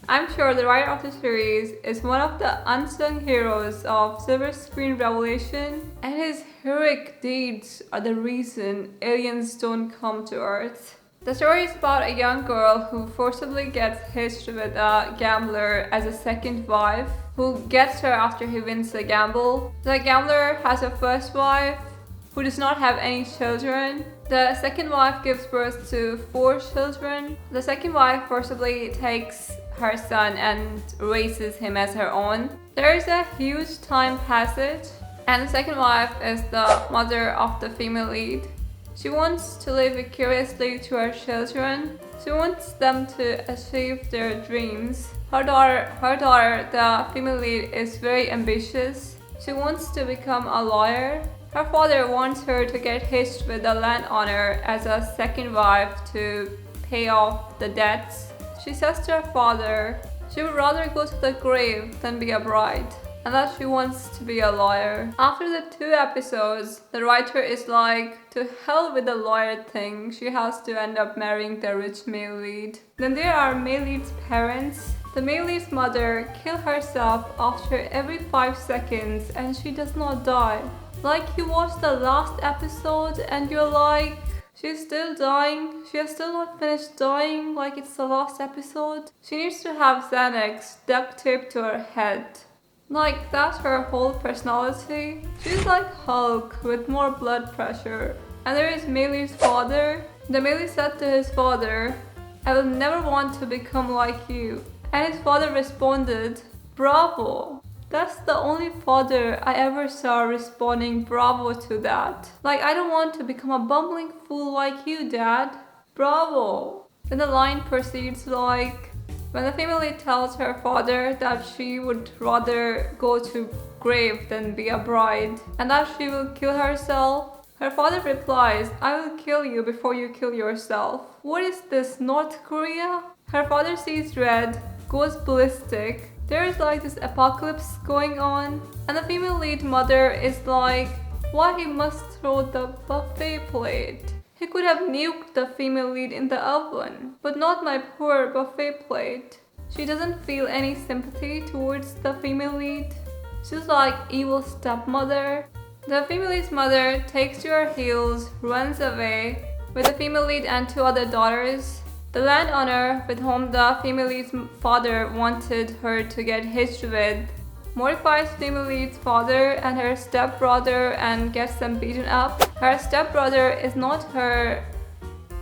I'm sure the writer of the series is one of the unsung heroes of silver screen revelation, and his heroic deeds are the reason aliens don't come to Earth. The story is about a young girl who forcibly gets hitched with a gambler as a second wife, who gets her after he wins the gamble. The gambler has a first wife who does not have any children. The second wife gives birth to 4 children. The second wife forcibly takes her son and raises him as her own. There is a huge time passage, and the second wife is the mother of the female lead. She wants to live vicariously to her children. She wants them to achieve their dreams. Her daughter, the female lead, is very ambitious. She wants to become a lawyer. Her father wants her to get hitched with the landowner as a second wife to pay off the debts. She says to her father she would rather go to the grave than be a bride, and that she wants to be a lawyer. After the 2 episodes, the writer is like, to hell with the lawyer thing, she has to end up marrying the rich male lead. Then there are male lead's parents. The male lead's mother kills herself after every 5 seconds and she does not die. Like, you watch the last episode and you're like, she's still dying. She has still not finished dying like it's the last episode. She needs to have Xanax duct taped to her head. Like, that's her whole personality. She's like Hulk with more blood pressure. And there is Maylee's father. The Maylee said to his father, "I will never want to become like you." And his father responded, "Bravo." That's the only father I ever saw responding bravo to that. Like, I don't want to become a bumbling fool like you, Dad. Bravo. Then the line proceeds like, when the female lead tells her father that she would rather go to grave than be a bride, and that she will kill herself, her father replies, "I will kill you before you kill yourself." What is this, North Korea? Her father sees red, goes ballistic. There is like this apocalypse going on, and the female lead mother is like, why he must throw the buffet plate? He could have nuked the female lead in the oven, but not my poor buffet plate. She doesn't feel any sympathy towards the female lead. She's like evil stepmother. The female lead's mother takes to her heels, runs away with the female lead and 2 other daughters. The landowner with whom the female lead's father wanted her to get hitched with mortifies female lead's father and her stepbrother and gets them beaten up. Her stepbrother is not her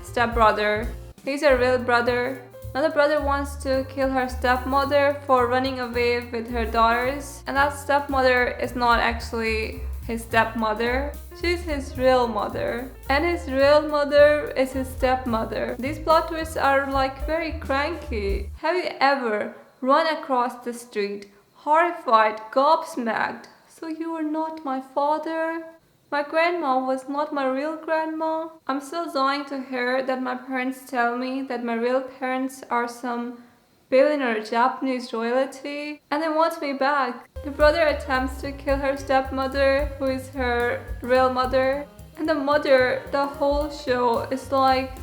stepbrother. He's a real brother. Another brother wants to kill her stepmother for running away with her daughters, and that stepmother is not actually his stepmother. She's his real mother. And his real mother is his stepmother. These plot twists are like very cranky. Have you ever run across the street, horrified, gobsmacked? So you are not my father? My grandma was not my real grandma? I'm still dying to hear that my parents tell me that my real parents are some billionaire Japanese royalty, and they want me back. The brother attempts to kill her stepmother, who is her real mother. And the mother, the whole show, is like,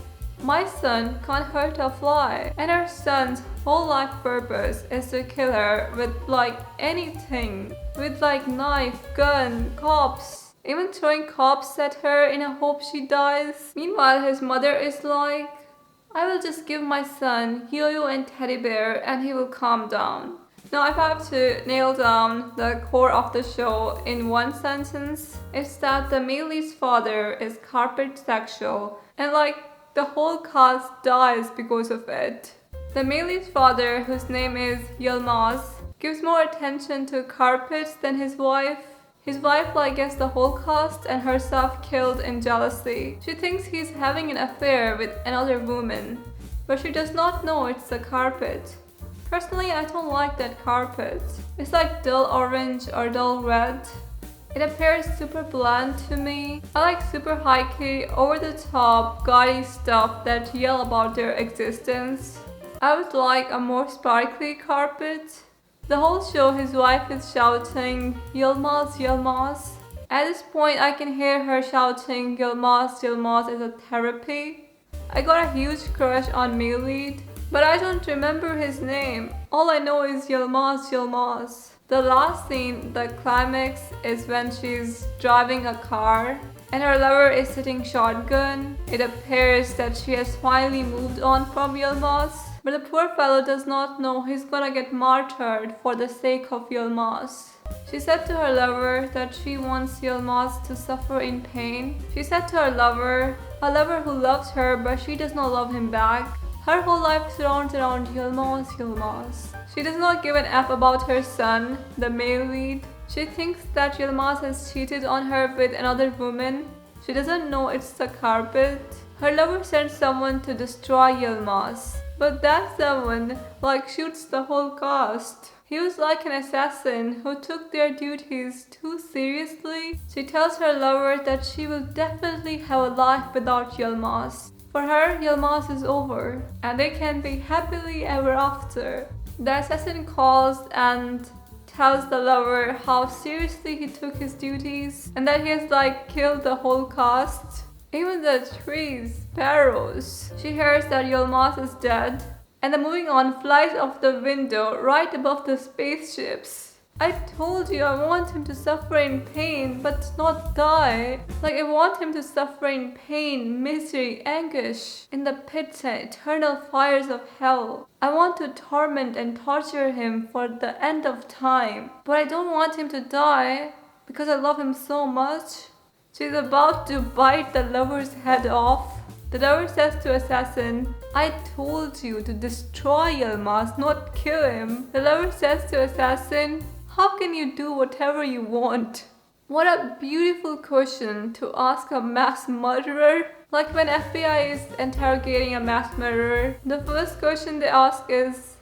my son can't hurt a fly. And her son's whole life purpose is to kill her with like anything. With like knife, gun, cops. Even throwing cops at her in a hope she dies. Meanwhile, his mother is like, I will just give my son Yo-Yo and Teddy Bear and he will calm down. Now, if I have to nail down the core of the show in one sentence, it's that the male lead's father is carpet sexual and like the whole cast dies because of it. The male lead's father, whose name is Yilmaz, gives more attention to carpets than his wife. His wife like gets the whole cast and herself killed in jealousy. She thinks he's having an affair with another woman, but she does not know it's the carpet. Personally, I don't like that carpet. It's like dull orange or dull red. It appears super bland to me. I like super high-key, over-the-top, gaudy stuff that yell about their existence. I would like a more sparkly carpet. The whole show his wife is shouting, Yilmaz, Yilmaz. At this point I can hear her shouting, Yilmaz, Yilmaz as a therapy. I got a huge crush on male lead. But I don't remember his name. All I know is Yilmaz, Yilmaz. The last scene, the climax, is when she's driving a car and her lover is sitting shotgun. It appears that she has finally moved on from Yilmaz, but the poor fellow does not know he's gonna get martyred for the sake of Yilmaz. She said to her lover that she wants Yilmaz to suffer in pain. She said to her lover, a lover who loves her but she does not love him back. Her whole life surrounds around Yilmaz, Yilmaz. She does not give an F about her son, the male lead. She thinks that Yilmaz has cheated on her with another woman. She doesn't know it's the carpet. Her lover sends someone to destroy Yilmaz, but that someone shoots the whole cast. He was like an assassin who took their duties too seriously. She tells her lover that she will definitely have a life without Yilmaz. For her, Yilmaz is over, and they can be happily ever after. The assassin calls and tells the lover how seriously he took his duties and that he has killed the whole cast. Even the trees, sparrows. She hears that Yilmaz is dead, and the moving on flies off the window right above the spaceships. I told you I want him to suffer in pain but not die. I want him to suffer in pain, misery, anguish in the pits and eternal fires of hell. I want to torment and torture him for the end of time, but I don't want him to die because I love him so much. She's about to bite the lover's head off. The lover says to assassin, I told you to destroy Yilmaz, not kill him. The lover says to assassin, how can you do whatever you want? What a beautiful question to ask a mass murderer. When FBI is interrogating a mass murderer, the first question they ask is,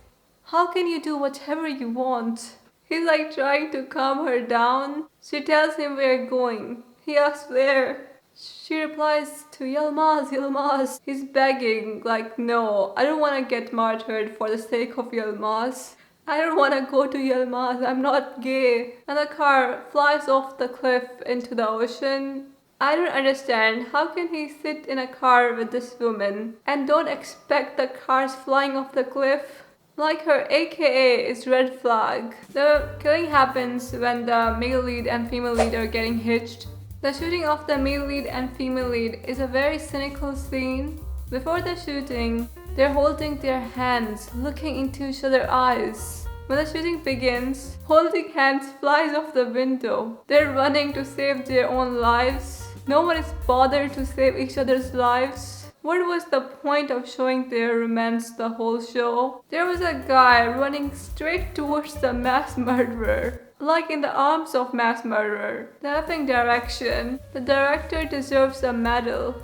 how can you do whatever you want? He's trying to calm her down. She tells him we're going. He asks where. She replies to Yilmaz, Yilmaz. He's begging, no, I don't want to get martyred for the sake of Yilmaz. I don't want to go to Yilmaz, I'm not gay. And the car flies off the cliff into the ocean. I don't understand, how can he sit in a car with this woman and don't expect the cars flying off the cliff? Her AKA is red flag. The killing happens when the male lead and female lead are getting hitched. The shooting of the male lead and female lead is a very cynical scene. Before the shooting, they're holding their hands, looking into each other's eyes. When the shooting begins, holding hands flies off the window. They're running to save their own lives. No one is bothered to save each other's lives. What was the point of showing their romance the whole show? There was a guy running straight towards the mass murderer. In the arms of mass murderer. The effing direction. The director deserves a medal.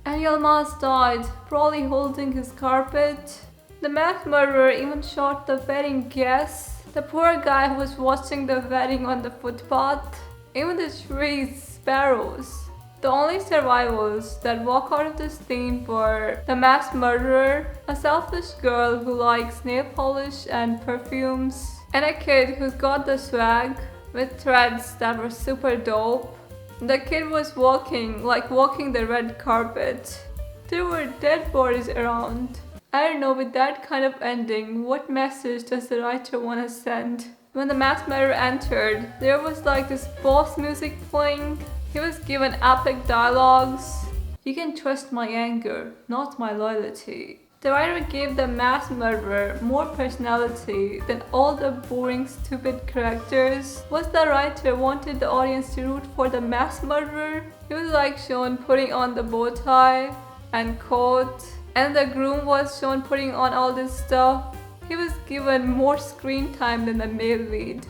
And Yilmaz died, probably holding his carpet. The mass murderer even shot the wedding guests. The poor guy who was watching the wedding on the footpath. Even the trees, sparrows. The only survivors that walk out of this scene were the mass murderer, a selfish girl who likes nail polish and perfumes, and a kid who's got the swag with threads that were super dope. The kid was walking the red carpet. There were dead bodies around. I don't know, with that kind of ending, what message does the writer want to send? When the mass murderer entered, there was this boss music playing. He was given epic dialogues. You can trust my anger, not my loyalty. The writer gave the mass murderer more personality than all the boring, stupid characters. Was the writer wanted the audience to root for the mass murderer? He was shown putting on the bow tie and coat, and the groom was shown putting on all this stuff. He was given more screen time than the male lead.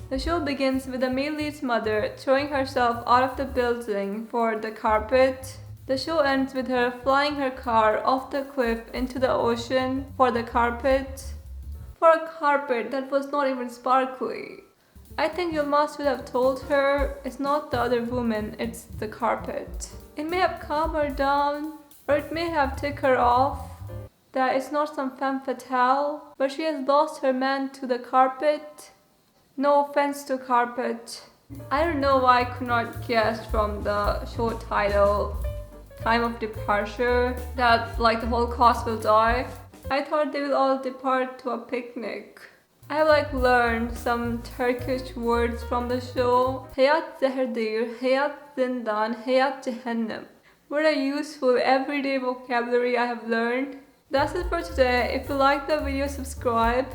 The show begins with the male lead's mother throwing herself out of the building for the carpet. The show ends with her flying her car off the cliff into the ocean for the carpet. For a carpet that was not even sparkly. I think Yilmaz would have told her it's not the other woman, it's the carpet. It may have calmed her down, or it may have ticked her off that it's not some femme fatale, but she has lost her man to the carpet. No offense to carpet. I don't know why I could not guess from the show title, Time of Departure, that the whole cast will die. I thought they will all depart to a picnic. I have learned some Turkish words from the show. Hayat zeherdir, hayat zindan, hayat jehannam. What a useful everyday vocabulary I have learned. That's it for today. If you like the video, subscribe.